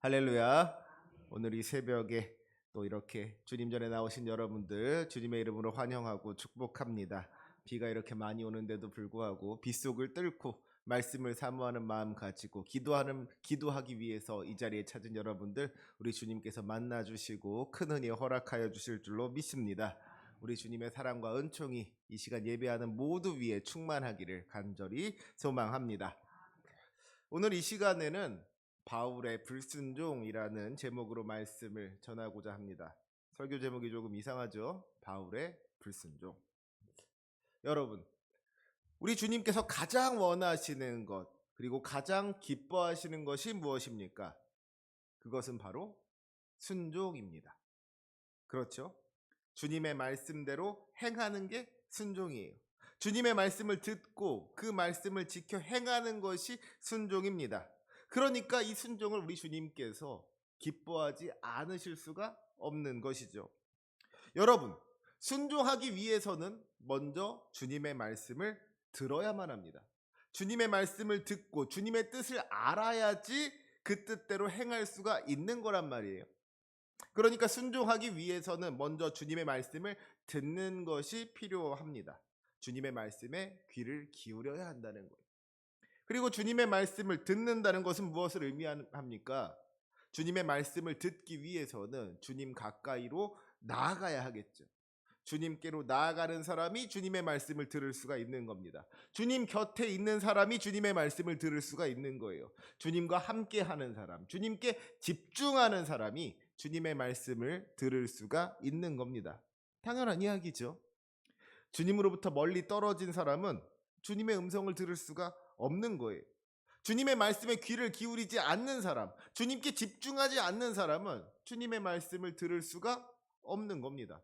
할렐루야. 오늘 이 새벽에 또 이렇게 주님 전에 나오신 여러분들 주님의 이름으로 환영하고 축복합니다. 비가 이렇게 많이 오는데도 불구하고 빗속을 뚫고 말씀을 사모하는 마음 가지고 기도하기 위해서 이 자리에 찾은 여러분들 우리 주님께서 만나 주시고 큰 은혜 허락하여 주실 줄로 믿습니다. 우리 주님의 사랑과 은총이 이 시간 예배하는 모두 위에 충만하기를 간절히 소망합니다. 오늘 이 시간에는 바울의 불순종이라는 제목으로 말씀을 전하고자 합니다. 설교 제목이 조금 이상하죠? 바울의 불순종. 여러분, 우리 주님께서 가장 원하시는 것, 그리고 가장 기뻐하시는 것이 무엇입니까? 그것은 바로 순종입니다. 그렇죠? 주님의 말씀대로 행하는 게 순종이에요. 주님의 말씀을 듣고 그 말씀을 지켜 행하는 것이 순종입니다. 그러니까 이 순종을 우리 주님께서 기뻐하지 않으실 수가 없는 것이죠. 여러분, 순종하기 위해서는 먼저 주님의 말씀을 들어야만 합니다. 주님의 말씀을 듣고 주님의 뜻을 알아야지 그 뜻대로 행할 수가 있는 거란 말이에요. 그러니까 순종하기 위해서는 먼저 주님의 말씀을 듣는 것이 필요합니다. 주님의 말씀에 귀를 기울여야 한다는 거예요. 그리고 주님의 말씀을 듣는다는 것은 무엇을 의미합니까? 주님의 말씀을 듣기 위해서는 주님 가까이로 나아가야 하겠죠. 주님께로 나아가는 사람이 주님의 말씀을 들을 수가 있는 겁니다. 주님 곁에 있는 사람이 주님의 말씀을 들을 수가 있는 거예요. 주님과 함께 하는 사람, 주님께 집중하는 사람이 주님의 말씀을 들을 수가 있는 겁니다. 당연한 이야기죠. 주님으로부터 멀리 떨어진 사람은 주님의 음성을 들을 수가 없는 거예요. 주님의 말씀에 귀를 기울이지 않는 사람, 주님께 집중하지 않는 사람은 주님의 말씀을 들을 수가 없는 겁니다.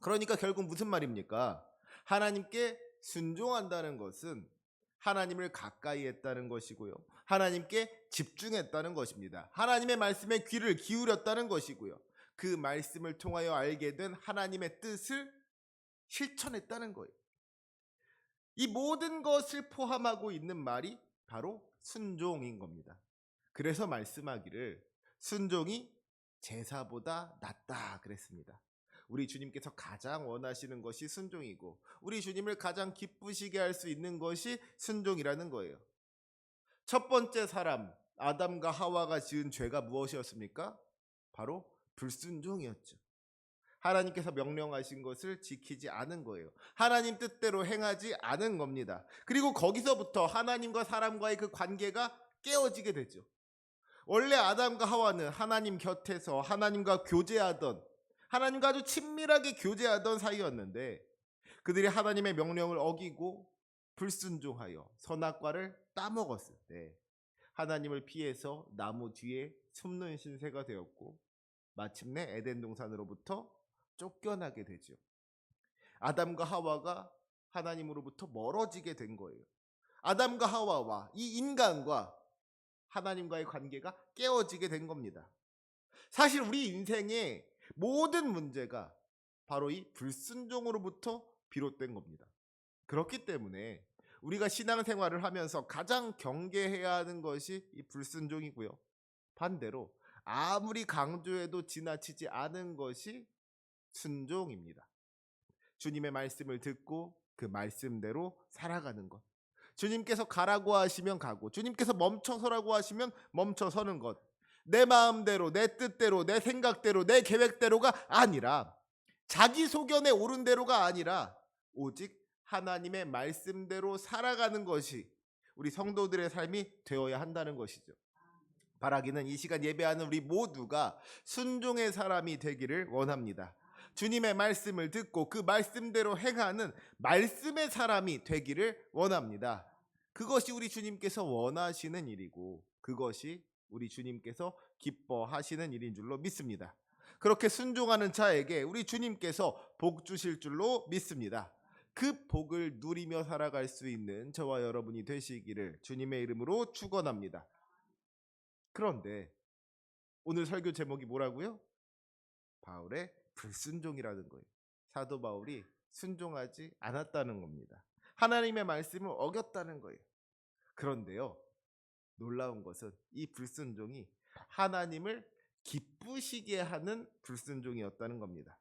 그러니까 결국 무슨 말입니까? 하나님께 순종한다는 것은 하나님을 가까이 했다는 것이고요. 하나님께 집중했다는 것입니다. 하나님의 말씀에 귀를 기울였다는 것이고요. 그 말씀을 통하여 알게 된 하나님의 뜻을 실천했다는 거예요. 이 모든 것을 포함하고 있는 말이 바로 순종인 겁니다. 그래서 말씀하기를 순종이 제사보다 낫다 그랬습니다. 우리 주님께서 가장 원하시는 것이 순종이고 우리 주님을 가장 기쁘시게 할 수 있는 것이 순종이라는 거예요. 첫 번째 사람 아담과 하와가 지은 죄가 무엇이었습니까? 바로 불순종이었죠. 하나님께서 명령하신 것을 지키지 않은 거예요. 하나님 뜻대로 행하지 않은 겁니다. 그리고 거기서부터 하나님과 사람과의 그 관계가 깨어지게 되죠. 원래 아담과 하와는 하나님 곁에서 하나님과 교제하던, 하나님과 아주 친밀하게 교제하던 사이였는데 그들이 하나님의 명령을 어기고 불순종하여 선악과를 따먹었을 때 하나님을 피해서 나무 뒤에 숨는 신세가 되었고 마침내 에덴 동산으로부터 쫓겨나게 되죠. 아담과 하와가 하나님으로부터 멀어지게 된 거예요. 아담과 하와와 이 인간과 하나님과의 관계가 깨어지게 된 겁니다. 사실 우리 인생의 모든 문제가 바로 이 불순종으로부터 비롯된 겁니다. 그렇기 때문에 우리가 신앙생활을 하면서 가장 경계해야 하는 것이 이 불순종이고요. 반대로 아무리 강조해도 지나치지 않은 것이 순종입니다. 주님의 말씀을 듣고 그 말씀대로 살아가는 것. 주님께서 가라고 하시면 가고 주님께서 멈춰서라고 하시면 멈춰서는 것. 내 마음대로 내 뜻대로 내 생각대로 내 계획대로가 아니라 자기 소견에 옳은 대로가 아니라 오직 하나님의 말씀대로 살아가는 것이 우리 성도들의 삶이 되어야 한다는 것이죠. 바라기는 이 시간 예배하는 우리 모두가 순종의 사람이 되기를 원합니다. 주님의 말씀을 듣고 그 말씀대로 행하는 말씀의 사람이 되기를 원합니다. 그것이 우리 주님께서 원하시는 일이고 그것이 우리 주님께서 기뻐하시는 일인 줄로 믿습니다. 그렇게 순종하는 자에게 우리 주님께서 복 주실 줄로 믿습니다. 그 복을 누리며 살아갈 수 있는 저와 여러분이 되시기를 주님의 이름으로 축원합니다. 그런데 오늘 설교 제목이 뭐라고요? 바울의 불순종이라는 거예요. 사도 바울이 순종하지 않았다는 겁니다. 하나님의 말씀을 어겼다는 거예요. 그런데요, 놀라운 것은 이 불순종이 하나님을 기쁘시게 하는 불순종이었다는 겁니다.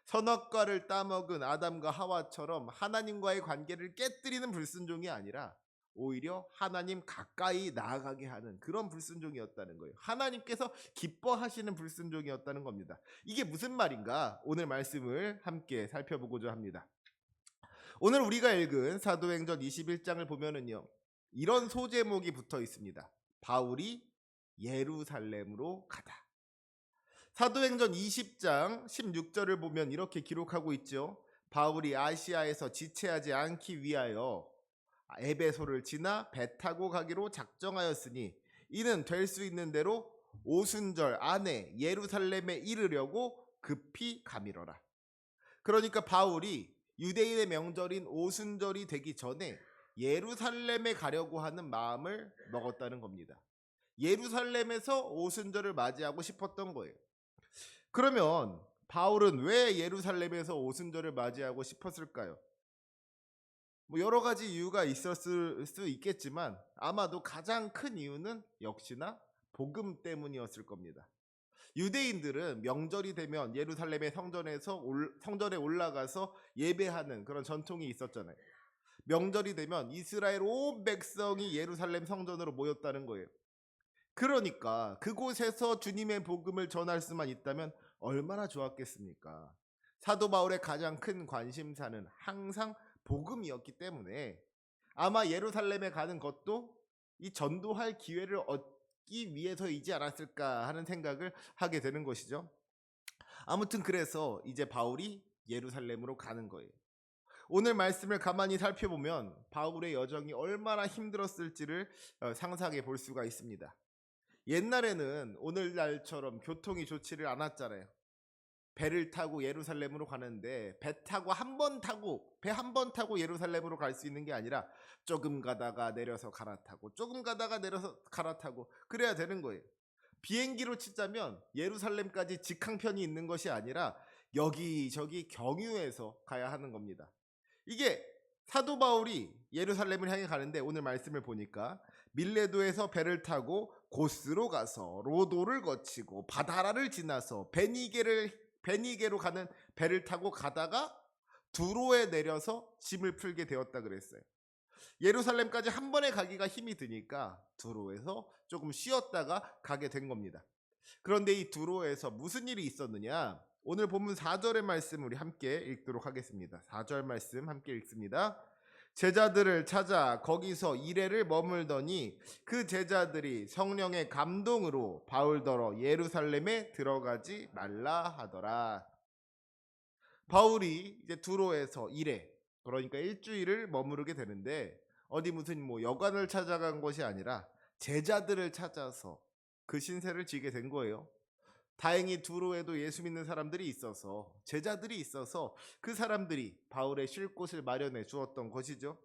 선악과를 따먹은 아담과 하와처럼 하나님과의 관계를 깨뜨리는 불순종이 아니라 오히려 하나님 가까이 나아가게 하는 그런 불순종이었다는 거예요. 하나님께서 기뻐하시는 불순종이었다는 겁니다. 이게 무슨 말인가? 오늘 말씀을 함께 살펴보고자 합니다. 오늘 우리가 읽은 사도행전 21장을 보면은요, 이런 소제목이 붙어 있습니다. 바울이 예루살렘으로 가다. 사도행전 20장 16절을 보면 이렇게 기록하고 있죠. 바울이 아시아에서 지체하지 않기 위하여 에베소를 지나 배 타고 가기로 작정하였으니 이는 될 수 있는 대로 오순절 안에 예루살렘에 이르려고 급히 가미러라. 그러니까 바울이 유대인의 명절인 오순절이 되기 전에 예루살렘에 가려고 하는 마음을 먹었다는 겁니다. 예루살렘에서 오순절을 맞이하고 싶었던 거예요. 그러면 바울은 왜 예루살렘에서 오순절을 맞이하고 싶었을까요? 뭐 여러 가지 이유가 있었을 수 있겠지만 아마도 가장 큰 이유는 역시나 복음 때문이었을 겁니다. 유대인들은 명절이 되면 예루살렘의 성전에 올라가서 예배하는 그런 전통이 있었잖아요. 명절이 되면 이스라엘 온 백성이 예루살렘 성전으로 모였다는 거예요. 그러니까 그곳에서 주님의 복음을 전할 수만 있다면 얼마나 좋았겠습니까? 사도 바울의 가장 큰 관심사는 항상 복음이었기 때문에 아마 예루살렘에 가는 것도 이 전도할 기회를 얻기 위해서이지 않았을까 하는 생각을 하게 되는 것이죠. 아무튼 그래서 이제 바울이 예루살렘으로 가는 거예요. 오늘 말씀을 가만히 살펴보면 바울의 여정이 얼마나 힘들었을지를 상상해 볼 수가 있습니다. 옛날에는 오늘날처럼 교통이 좋지를 않았잖아요. 배를 타고 예루살렘으로 가는데 배 한 번 타고 예루살렘으로 갈 수 있는 게 아니라 조금 가다가 내려서 갈아타고 조금 가다가 내려서 갈아타고 그래야 되는 거예요. 비행기로 치자면 예루살렘까지 직항편이 있는 것이 아니라 여기저기 경유해서 가야 하는 겁니다. 이게 사도 바울이 예루살렘을 향해 가는데 오늘 말씀을 보니까 밀레도에서 배를 타고 고스로 가서 로도를 거치고 바다라를 지나서 베니게로 가는 배를 타고 가다가 두로에 내려서 짐을 풀게 되었다 그랬어요. 예루살렘까지 한 번에 가기가 힘이 드니까 두로에서 조금 쉬었다가 가게 된 겁니다. 그런데 이 두로에서 무슨 일이 있었느냐? 오늘 본문 4절의 말씀 우리 함께 읽도록 하겠습니다. 4절 말씀 함께 읽습니다. 제자들을 찾아 거기서 이레를 머물더니 그 제자들이 성령의 감동으로 바울더러 예루살렘에 들어가지 말라 하더라. 바울이 이제 두로에서 이레, 그러니까 일주일을 머무르게 되는데 어디 무슨 뭐 여관을 찾아간 것이 아니라 제자들을 찾아서 그 신세를 지게 된 거예요. 다행히 두로에도 예수 믿는 사람들이 있어서 제자들이 있어서 그 사람들이 바울의 쉴 곳을 마련해 주었던 것이죠.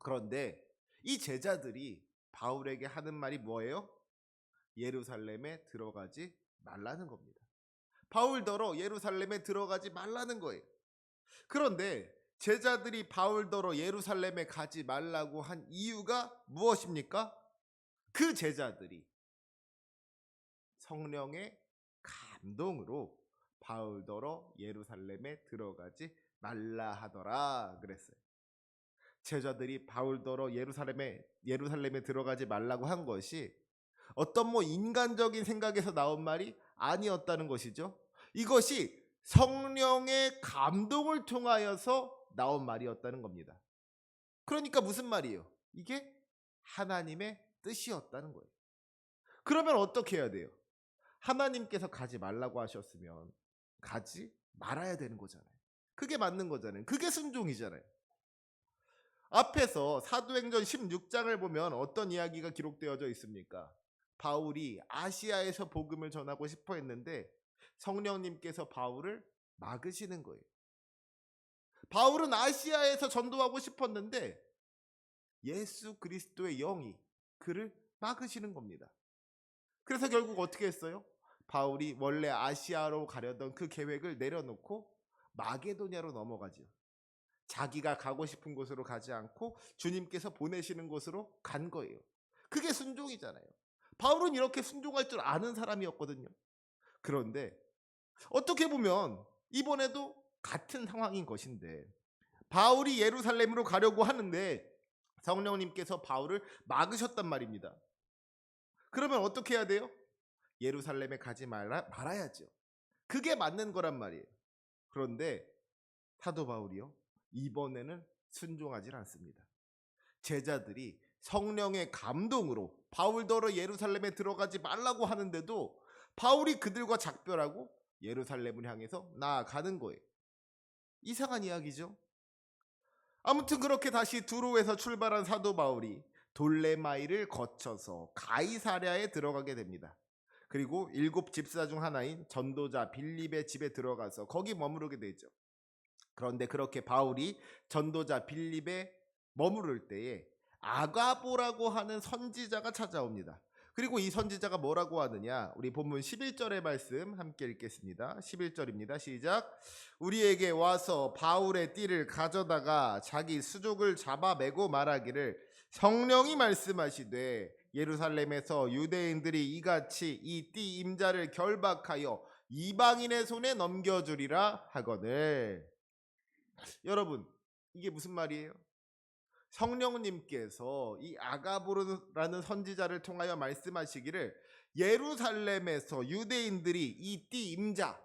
그런데 이 제자들이 바울에게 하는 말이 뭐예요? 예루살렘에 들어가지 말라는 겁니다. 바울더러 예루살렘에 들어가지 말라는 거예요. 그런데 제자들이 바울더러 예루살렘에 가지 말라고 한 이유가 무엇입니까? 그 제자들이 성령의 감동으로 바울더러 예루살렘에 들어가지 말라 하더라 그랬어요. 제자들이 바울더러 예루살렘에 들어가지 말라고 한 것이 어떤 뭐 인간적인 생각에서 나온 말이 아니었다는 것이죠. 이것이 성령의 감동을 통하여서 나온 말이었다는 겁니다. 그러니까 무슨 말이에요? 이게 하나님의 뜻이었다는 거예요. 그러면 어떻게 해야 돼요? 하나님께서 가지 말라고 하셨으면 가지 말아야 되는 거잖아요. 그게 맞는 거잖아요. 그게 순종이잖아요. 앞에서 사도행전 16장을 보면 어떤 이야기가 기록되어져 있습니까? 바울이 아시아에서 복음을 전하고 싶어 했는데 성령님께서 바울을 막으시는 거예요. 바울은 아시아에서 전도하고 싶었는데 예수 그리스도의 영이 그를 막으시는 겁니다. 그래서 결국 어떻게 했어요? 바울이 원래 아시아로 가려던 그 계획을 내려놓고 마게도냐로 넘어가죠. 자기가 가고 싶은 곳으로 가지 않고 주님께서 보내시는 곳으로 간 거예요. 그게 순종이잖아요. 바울은 이렇게 순종할 줄 아는 사람이었거든요. 그런데 어떻게 보면 이번에도 같은 상황인 것인데, 바울이 예루살렘으로 가려고 하는데 성령님께서 바울을 막으셨단 말입니다. 그러면 어떻게 해야 돼요? 예루살렘에 가지 말아야죠. 그게 맞는 거란 말이에요. 그런데 사도 바울이요, 이번에는 순종하지 않습니다. 제자들이 성령의 감동으로 바울더러 예루살렘에 들어가지 말라고 하는데도 바울이 그들과 작별하고 예루살렘을 향해서 나아가는 거예요. 이상한 이야기죠. 아무튼 그렇게 다시 두로에서 출발한 사도 바울이 돌레마이를 거쳐서 가이사랴에 들어가게 됩니다. 그리고 7 집사 중 하나인 전도자 빌립의 집에 들어가서 거기 머무르게 되죠. 그런데 그렇게 바울이 전도자 빌립에 머무를 때에 아가보라고 하는 선지자가 찾아옵니다. 그리고 이 선지자가 뭐라고 하느냐, 우리 본문 11절의 말씀 함께 읽겠습니다. 11절입니다. 시작. 우리에게 와서 바울의 띠를 가져다가 자기 수족을 잡아매고 말하기를 성령이 말씀하시되 예루살렘에서 유대인들이 이같이 이 띠 임자를 결박하여 이방인의 손에 넘겨주리라 하거늘. 여러분, 이게 무슨 말이에요? 성령님께서 이 아가보라는 선지자를 통하여 말씀하시기를 예루살렘에서 유대인들이 이 띠 임자,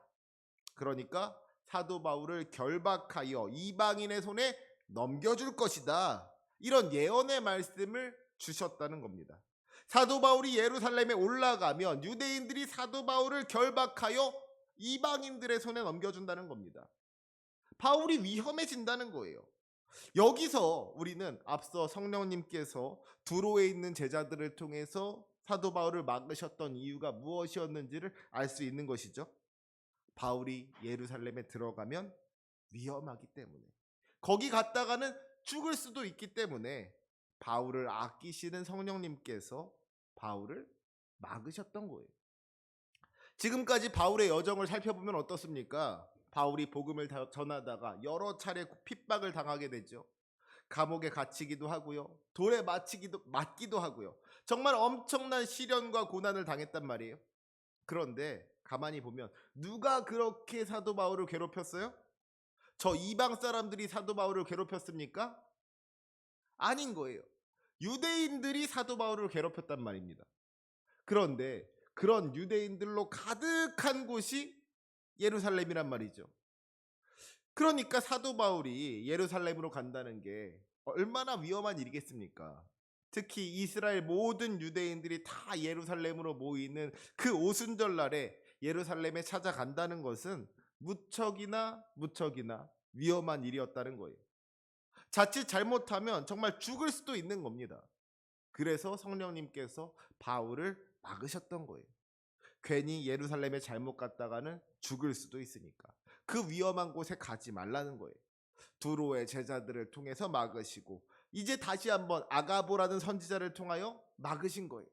그러니까 사도 바울을 결박하여 이방인의 손에 넘겨줄 것이다, 이런 예언의 말씀을 주셨다는 겁니다. 사도 바울이 예루살렘에 올라가면 유대인들이 사도 바울을 결박하여 이방인들의 손에 넘겨준다는 겁니다. 바울이 위험해진다는 거예요. 여기서 우리는 앞서 성령님께서 두로에 있는 제자들을 통해서 사도 바울을 막으셨던 이유가 무엇이었는지를 알 수 있는 것이죠. 바울이 예루살렘에 들어가면 위험하기 때문에, 거기 갔다가는 죽을 수도 있기 때문에 바울을 아끼시는 성령님께서 바울을 막으셨던 거예요. 지금까지 바울의 여정을 살펴보면 어떻습니까? 바울이 복음을 전하다가 여러 차례 핍박을 당하게 되죠. 감옥에 갇히기도 하고요, 돌에 맞기도 하고요. 정말 엄청난 시련과 고난을 당했단 말이에요. 그런데 가만히 보면 누가 그렇게 사도 바울을 괴롭혔어요? 저 이방 사람들이 사도 바울을 괴롭혔습니까? 아닌 거예요. 유대인들이 사도 바울을 괴롭혔단 말입니다. 그런데 그런 유대인들로 가득한 곳이 예루살렘이란 말이죠. 그러니까 사도 바울이 예루살렘으로 간다는 게 얼마나 위험한 일이겠습니까? 특히 이스라엘 모든 유대인들이 다 예루살렘으로 모이는 그 오순절날에 예루살렘에 찾아간다는 것은 무척이나 위험한 일이었다는 거예요. 자칫 잘못하면 정말 죽을 수도 있는 겁니다. 그래서 성령님께서 바울을 막으셨던 거예요. 괜히 예루살렘에 잘못 갔다가는 죽을 수도 있으니까 그 위험한 곳에 가지 말라는 거예요. 두로의 제자들을 통해서 막으시고 이제 다시 한번 아가보라는 선지자를 통하여 막으신 거예요.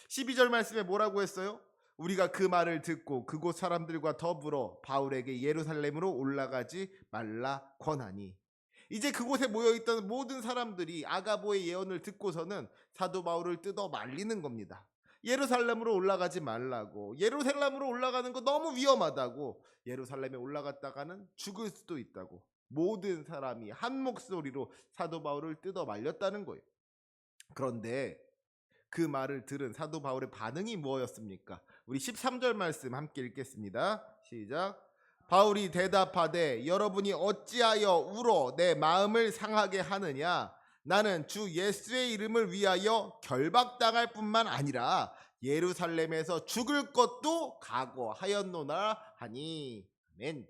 12절 말씀에 뭐라고 했어요? 우리가 그 말을 듣고 그곳 사람들과 더불어 바울에게 예루살렘으로 올라가지 말라 권하니. 이제 그곳에 모여있던 모든 사람들이 아가보의 예언을 듣고서는 사도 바울을 뜯어 말리는 겁니다. 예루살렘으로 올라가지 말라고, 예루살렘으로 올라가는 거 너무 위험하다고, 예루살렘에 올라갔다가는 죽을 수도 있다고 모든 사람이 한 목소리로 사도 바울을 뜯어 말렸다는 거예요. 그런데 그 말을 들은 사도 바울의 반응이 무엇이었습니까? 우리 13절 말씀 함께 읽겠습니다. 시작. 바울이 대답하되 여러분이 어찌하여 울어 내 마음을 상하게 하느냐? 나는 주 예수의 이름을 위하여 결박당할 뿐만 아니라 예루살렘에서 죽을 것도 각오하였노라 하니. 아멘.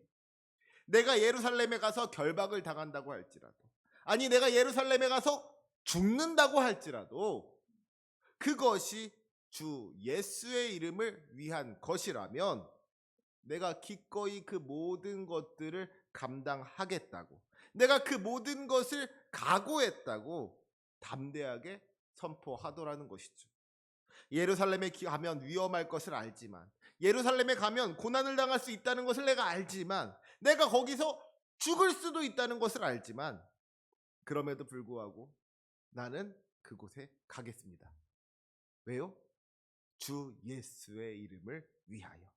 내가 예루살렘에 가서 결박을 당한다고 할지라도, 아니 내가 예루살렘에 가서 죽는다고 할지라도 그것이 주 예수의 이름을 위한 것이라면 내가 기꺼이 그 모든 것들을 감당하겠다고, 내가 그 모든 것을 각오했다고 담대하게 선포하더라는 것이죠. 예루살렘에 가면 위험할 것을 알지만, 예루살렘에 가면 고난을 당할 수 있다는 것을 내가 알지만, 내가 거기서 죽을 수도 있다는 것을 알지만, 그럼에도 불구하고 나는 그곳에 가겠습니다. 왜요? 주 예수의 이름을 위하여.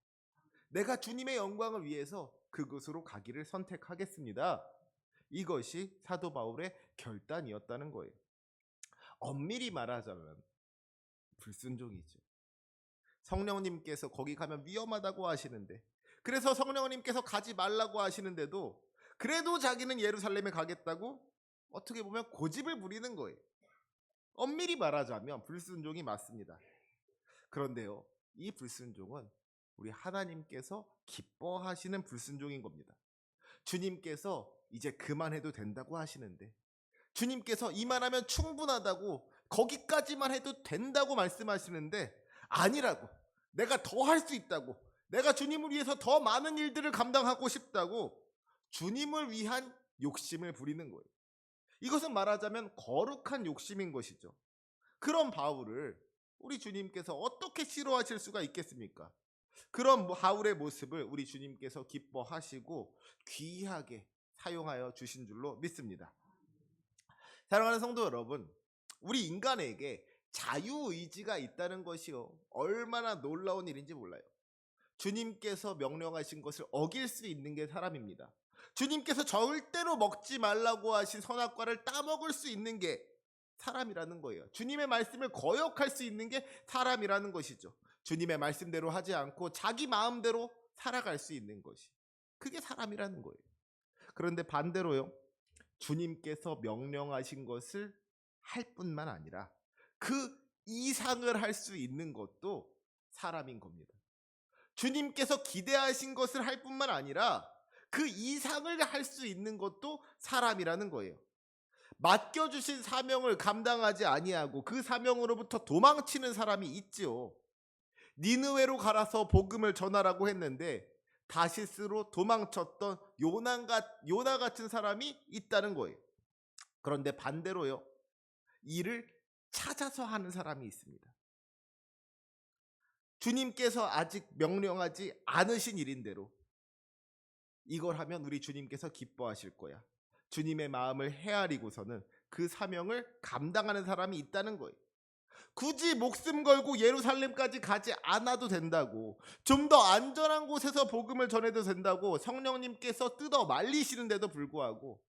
내가 주님의 영광을 위해서 그곳으로 가기를 선택하겠습니다. 이것이 사도 바울의 결단이었다는 거예요. 엄밀히 말하자면 불순종이죠. 성령님께서 거기 가면 위험하다고 하시는데, 그래서 성령님께서 가지 말라고 하시는데도 그래도 자기는 예루살렘에 가겠다고 어떻게 보면 고집을 부리는 거예요. 엄밀히 말하자면 불순종이 맞습니다. 그런데요, 이 불순종은 우리 하나님께서 기뻐하시는 불순종인 겁니다. 주님께서 이제 그만해도 된다고 하시는데, 주님께서 이만하면 충분하다고, 거기까지만 해도 된다고 말씀하시는데 아니라고, 내가 더 할 수 있다고, 내가 주님을 위해서 더 많은 일들을 감당하고 싶다고 주님을 위한 욕심을 부리는 거예요. 이것은 말하자면 거룩한 욕심인 것이죠. 그런 바울을 우리 주님께서 어떻게 싫어하실 수가 있겠습니까? 그런 바울의 모습을 우리 주님께서 기뻐하시고 귀하게 사용하여 주신 줄로 믿습니다. 사랑하는 성도 여러분, 우리 인간에게 자유의지가 있다는 것이요, 얼마나 놀라운 일인지 몰라요. 주님께서 명령하신 것을 어길 수 있는 게 사람입니다. 주님께서 절대로 먹지 말라고 하신 선악과를 따먹을 수 있는 게 사람이라는 거예요. 주님의 말씀을 거역할 수 있는 게 사람이라는 것이죠. 주님의 말씀대로 하지 않고 자기 마음대로 살아갈 수 있는 것이, 그게 사람이라는 거예요. 그런데 반대로요, 주님께서 명령하신 것을 할 뿐만 아니라 그 이상을 할 수 있는 것도 사람인 겁니다. 주님께서 기대하신 것을 할 뿐만 아니라 그 이상을 할 수 있는 것도 사람이라는 거예요. 맡겨주신 사명을 감당하지 아니하고 그 사명으로부터 도망치는 사람이 있지요. 니느웨로 가라서 복음을 전하라고 했는데 다시스로 도망쳤던 요나 같은 사람이 있다는 거예요. 그런데 반대로요, 일을 찾아서 하는 사람이 있습니다. 주님께서 아직 명령하지 않으신 일인대로 이걸 하면 우리 주님께서 기뻐하실 거야, 주님의 마음을 헤아리고서는 그 사명을 감당하는 사람이 있다는 거예요. 굳이 목숨 걸고 예루살렘까지 가지 않아도 된다고, 좀 더 안전한 곳에서 복음을 전해도 된다고 성령님께서 뜯어 말리시는데도 불구하고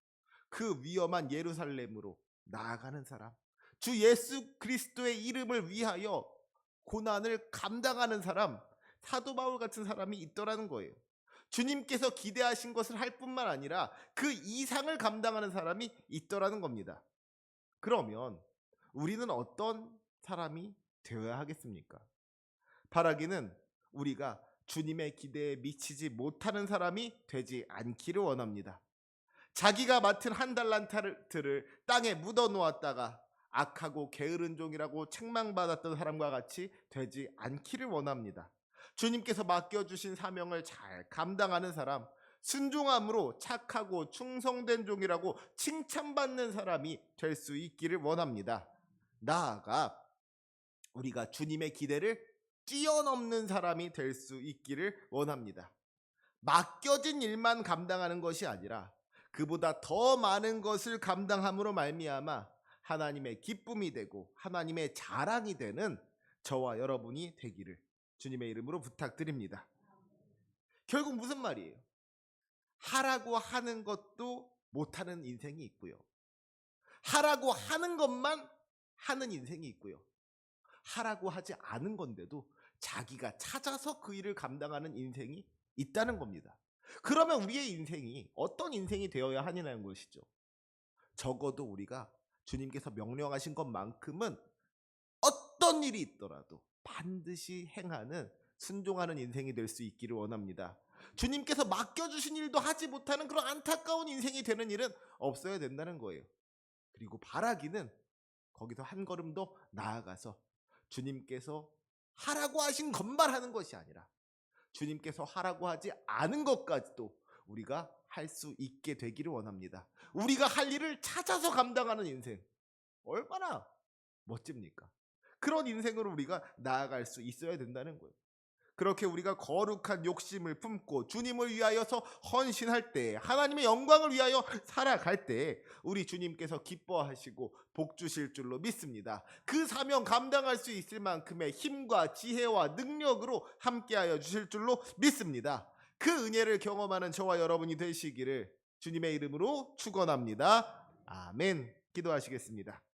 그 위험한 예루살렘으로 나아가는 사람, 주 예수 그리스도의 이름을 위하여 고난을 감당하는 사람, 사도 바울 같은 사람이 있더라는 거예요. 주님께서 기대하신 것을 할 뿐만 아니라 그 이상을 감당하는 사람이 있더라는 겁니다. 그러면 우리는 어떤 사람이 되어야 하겠습니까? 바라기는 우리가 주님의 기대에 미치지 못하는 사람이 되지 않기를 원합니다. 자기가 맡은 한 달란트를 땅에 묻어 놓았다가 악하고 게으른 종이라고 책망받았던 사람과 같이 되지 않기를 원합니다. 주님께서 맡겨주신 사명을 잘 감당하는 사람, 순종함으로 착하고 충성된 종이라고 칭찬받는 사람이 될 수 있기를 원합니다. 나아가 우리가 주님의 기대를 뛰어넘는 사람이 될 수 있기를 원합니다. 맡겨진 일만 감당하는 것이 아니라 그보다 더 많은 것을 감당함으로 말미암아 하나님의 기쁨이 되고 하나님의 자랑이 되는 저와 여러분이 되기를 주님의 이름으로 부탁드립니다. 결국 무슨 말이에요? 하라고 하는 것도 못하는 인생이 있고요, 하라고 하는 것만 하는 인생이 있고요, 하라고 하지 않은 건데도 자기가 찾아서 그 일을 감당하는 인생이 있다는 겁니다. 그러면 우리의 인생이 어떤 인생이 되어야 하냐는 것이죠. 적어도 우리가 주님께서 명령하신 것만큼은 어떤 일이 있더라도 반드시 행하는, 순종하는 인생이 될 수 있기를 원합니다. 주님께서 맡겨주신 일도 하지 못하는 그런 안타까운 인생이 되는 일은 없어야 된다는 거예요. 그리고 바라기는 거기서 한 걸음 더 나아가서 주님께서 하라고 하신 것만 하는 것이 아니라 주님께서 하라고 하지 않은 것까지도 우리가 할 수 있게 되기를 원합니다. 우리가 할 일을 찾아서 감당하는 인생, 얼마나 멋집니까? 그런 인생으로 우리가 나아갈 수 있어야 된다는 거예요. 그렇게 우리가 거룩한 욕심을 품고 주님을 위하여서 헌신할 때, 하나님의 영광을 위하여 살아갈 때 우리 주님께서 기뻐하시고 복 주실 줄로 믿습니다. 그 사명 감당할 수 있을 만큼의 힘과 지혜와 능력으로 함께하여 주실 줄로 믿습니다. 그 은혜를 경험하는 저와 여러분이 되시기를 주님의 이름으로 축원합니다. 아멘. 기도하시겠습니다.